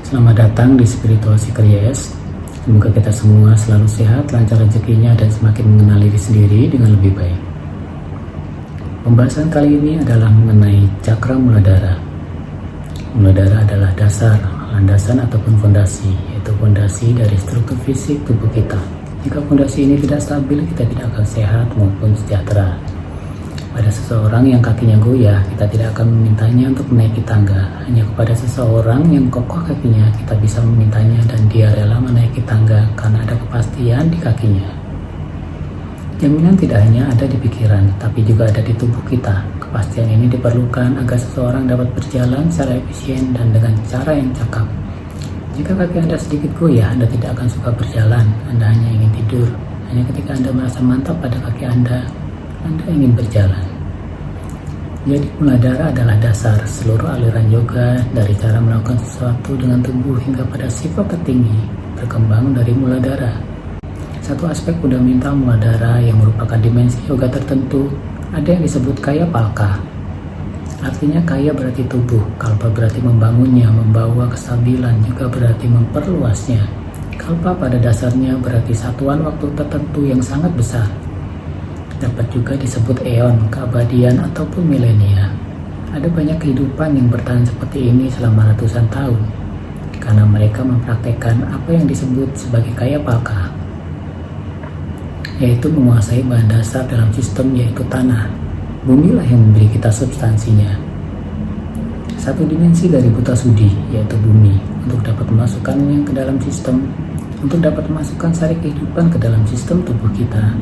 Selamat datang di Spiritual Seeker Yes. Semoga kita semua selalu sehat, lancar rezekinya, dan semakin mengenal diri sendiri dengan lebih baik. Pembahasan kali ini adalah mengenai cakra muladhara. Muladhara adalah dasar, landasan ataupun fondasi, yaitu fondasi dari struktur fisik tubuh kita. Jika fondasi ini tidak stabil, kita tidak akan sehat maupun sejahtera. Pada seseorang yang kakinya goyah, kita tidak akan memintanya untuk menaiki tangga. Hanya kepada seseorang yang kokoh kakinya, kita bisa memintanya dan dia rela menaiki tangga karena ada kepastian di kakinya. Jaminan tidak hanya ada di pikiran, tapi juga ada di tubuh kita. Kepastian ini diperlukan agar seseorang dapat berjalan secara efisien dan dengan cara yang cakap. Jika kaki Anda sedikit goyah, Anda tidak akan suka berjalan. Anda hanya ingin tidur. Hanya ketika Anda merasa mantap pada kaki Anda ingin berjalan. Jadi muladhara adalah dasar seluruh aliran yoga, dari cara melakukan sesuatu dengan tubuh hingga pada sifat tertinggi berkembang dari muladhara. Satu aspek fundamental muladhara yang merupakan dimensi yoga tertentu ada yang disebut kaya palka. Artinya kaya berarti tubuh, kalpa berarti membangunnya, membawa kestabilan, juga berarti memperluasnya. Kalpa pada dasarnya berarti satuan waktu tertentu yang sangat besar. Dapat juga disebut eon, keabadian, ataupun milenia. Ada banyak kehidupan yang bertahan seperti ini selama ratusan tahun, karena mereka mempraktekkan apa yang disebut sebagai kaya palka, yaitu menguasai bahan dasar dalam sistem, yaitu tanah. Bumilah yang memberi kita substansinya. Satu dimensi dari buta sudi, yaitu bumi, untuk dapat memasukkannya ke dalam sistem, untuk dapat memasukkan sari kehidupan ke dalam sistem tubuh kita.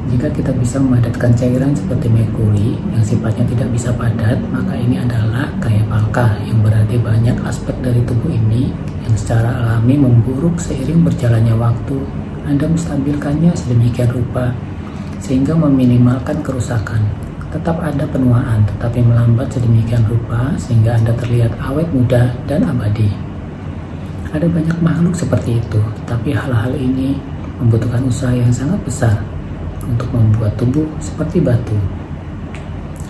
Jika kita bisa memadatkan cairan seperti merkuri yang sifatnya tidak bisa padat, maka ini adalah kaya palka, yang berarti banyak aspek dari tubuh ini yang secara alami memburuk seiring berjalannya waktu. Anda menstabilkannya sedemikian rupa sehingga meminimalkan kerusakan. Tetap ada penuaan, tetapi melambat sedemikian rupa sehingga Anda terlihat awet muda dan abadi. Ada banyak makhluk seperti itu, tapi hal-hal ini membutuhkan usaha yang sangat besar untuk membuat tubuh seperti batu.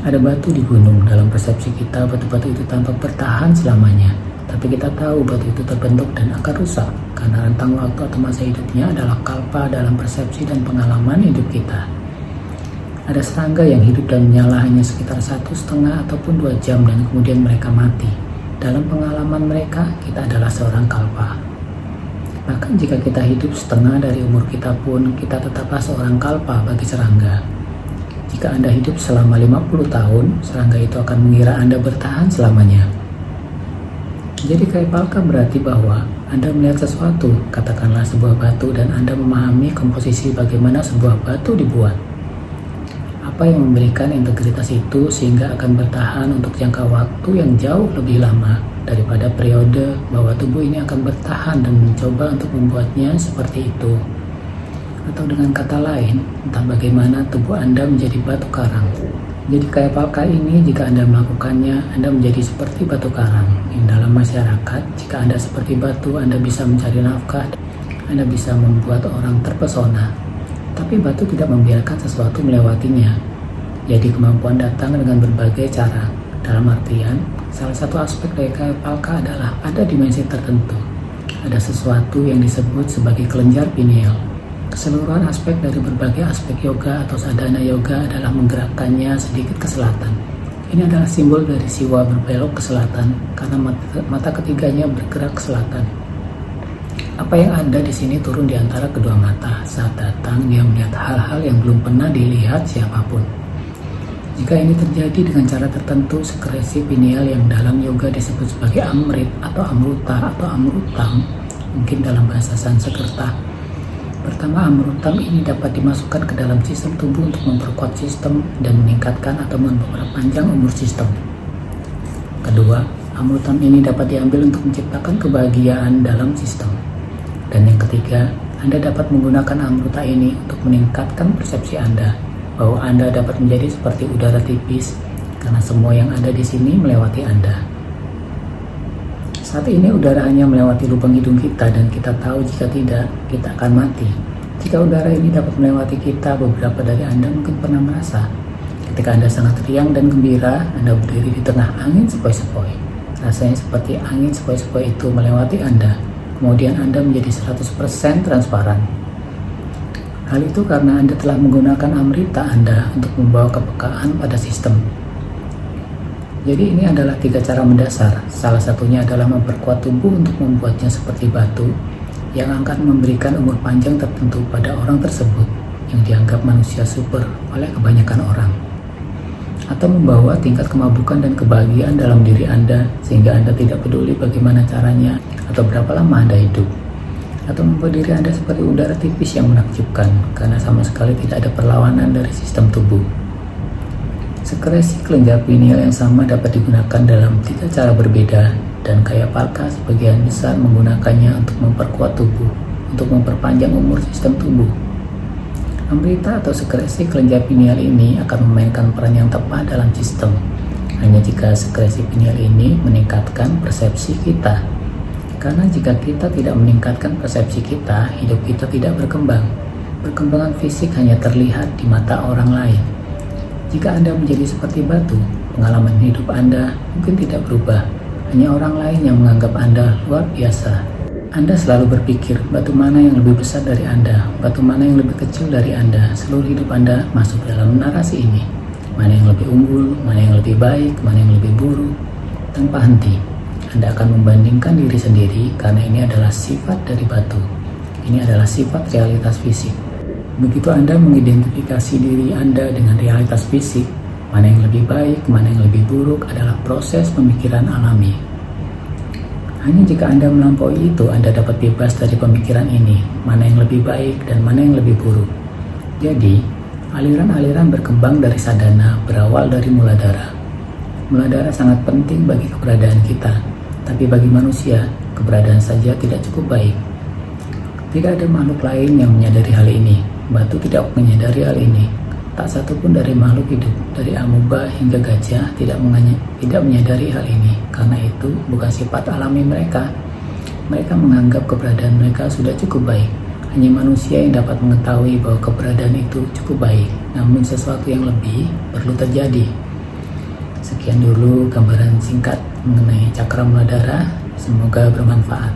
Ada batu di gunung. Dalam persepsi kita, batu-batu itu tampak bertahan selamanya, tapi kita tahu batu itu terbentuk dan akan rusak karena rentang waktu atau masa hidupnya adalah kalpa dalam persepsi dan pengalaman hidup kita. Ada serangga yang hidup dan menyala hanya sekitar 1,5 ataupun 2 jam dan kemudian mereka mati. Dalam pengalaman mereka, kita adalah seorang kalpa. Bahkan jika kita hidup setengah dari umur kita pun, kita tetaplah seorang kalpa bagi serangga. Jika Anda hidup selama 50 tahun, serangga itu akan mengira Anda bertahan selamanya. Jadi kaya palka berarti bahwa Anda melihat sesuatu, katakanlah sebuah batu, dan Anda memahami komposisi bagaimana sebuah batu dibuat. Apa yang memberikan integritas itu sehingga akan bertahan untuk jangka waktu yang jauh lebih lama daripada periode bahwa tubuh ini akan bertahan dan mencoba untuk membuatnya seperti itu. Atau dengan kata lain, entah bagaimana tubuh Anda menjadi batu karang. Jadi kaya palka ini, jika Anda melakukannya, Anda menjadi seperti batu karang. Yang dalam masyarakat, jika Anda seperti batu, Anda bisa mencari nafkah, Anda bisa membuat orang terpesona. Tapi batu tidak membiarkan sesuatu melewatinya. Jadi kemampuan datang dengan berbagai cara. Dalam artian, salah satu aspek dari kaya palka adalah ada dimensi tertentu. Ada sesuatu yang disebut sebagai kelenjar pineal. Keseluruhan aspek dari berbagai aspek yoga atau sadhana yoga adalah menggerakkannya sedikit ke selatan. Ini adalah simbol dari siwa berbelok ke selatan karena mata ketiganya bergerak ke selatan. Apa yang ada di sini turun di antara kedua mata. Saat datang, dia melihat hal-hal yang belum pernah dilihat siapapun. Jika ini terjadi dengan cara tertentu, sekresi pineal yang dalam yoga disebut sebagai amrit atau amruta atau amrutam, mungkin dalam bahasa Sanskerta. Pertama, amrutam ini dapat dimasukkan ke dalam sistem tubuh untuk memperkuat sistem dan meningkatkan atau memperpanjang umur sistem. Kedua, amrutam ini dapat diambil untuk menciptakan kebahagiaan dalam sistem. Dan yang ketiga, Anda dapat menggunakan amruta ini untuk meningkatkan persepsi Anda bahwa Anda dapat menjadi seperti udara tipis karena semua yang ada di sini melewati Anda. Saat ini udara hanya melewati lubang hidung kita dan kita tahu jika tidak, kita akan mati. Jika udara ini dapat melewati kita, beberapa dari Anda mungkin pernah merasa ketika Anda sangat riang dan gembira, Anda berdiri di tengah angin sepoi-sepoi. Rasanya seperti angin sepoi-sepoi itu melewati Anda, kemudian Anda menjadi 100% transparan. Hal itu karena Anda telah menggunakan amrita Anda untuk membawa kepekaan pada sistem. Jadi ini adalah 3 cara mendasar. Salah satunya adalah memperkuat tubuh untuk membuatnya seperti batu yang akan memberikan umur panjang tertentu pada orang tersebut yang dianggap manusia super oleh kebanyakan orang, atau membawa tingkat kemabukan dan kebahagiaan dalam diri Anda sehingga Anda tidak peduli bagaimana caranya atau berapa lama Anda hidup, atau membuat diri Anda seperti udara tipis yang menakjubkan karena sama sekali tidak ada perlawanan dari sistem tubuh. Sekresi kelenjar pineal yang sama dapat digunakan dalam 3 cara berbeda, dan Kaya Palka sebagian besar menggunakannya untuk memperkuat tubuh, untuk memperpanjang umur sistem tubuh. Amrita atau sekresi kelenjar pineal ini akan memainkan peran yang tepat dalam sistem, hanya jika sekresi pineal ini meningkatkan persepsi kita. Karena jika kita tidak meningkatkan persepsi kita, hidup kita tidak berkembang. Perkembangan fisik hanya terlihat di mata orang lain. Jika Anda menjadi seperti batu, pengalaman hidup Anda mungkin tidak berubah. Hanya orang lain yang menganggap Anda luar biasa. Anda selalu berpikir, batu mana yang lebih besar dari Anda, batu mana yang lebih kecil dari Anda. Seluruh hidup Anda masuk dalam narasi ini. Mana yang lebih unggul, mana yang lebih baik, mana yang lebih buruk. Tanpa henti, Anda akan membandingkan diri sendiri karena ini adalah sifat dari batu. Ini adalah sifat realitas fisik. Begitu Anda mengidentifikasi diri Anda dengan realitas fisik, mana yang lebih baik, mana yang lebih buruk adalah proses pemikiran alami. Hanya jika Anda melampaui itu, Anda dapat bebas dari pemikiran ini, mana yang lebih baik dan mana yang lebih buruk. Jadi, aliran-aliran berkembang dari sadhana berawal dari muladhara. Muladhara sangat penting bagi keberadaan kita, tapi bagi manusia, keberadaan saja tidak cukup baik. Tidak ada makhluk lain yang menyadari hal ini. Batu tidak menyadari hal ini. Tak satu pun dari makhluk hidup, dari amuba hingga gajah tidak menyadari hal ini. Karena itu bukan sifat alami mereka. Mereka menganggap keberadaan mereka sudah cukup baik. Hanya manusia yang dapat mengetahui bahwa keberadaan itu cukup baik. Namun sesuatu yang lebih perlu terjadi. Sekian dulu gambaran singkat mengenai cakra muladhara. Semoga bermanfaat.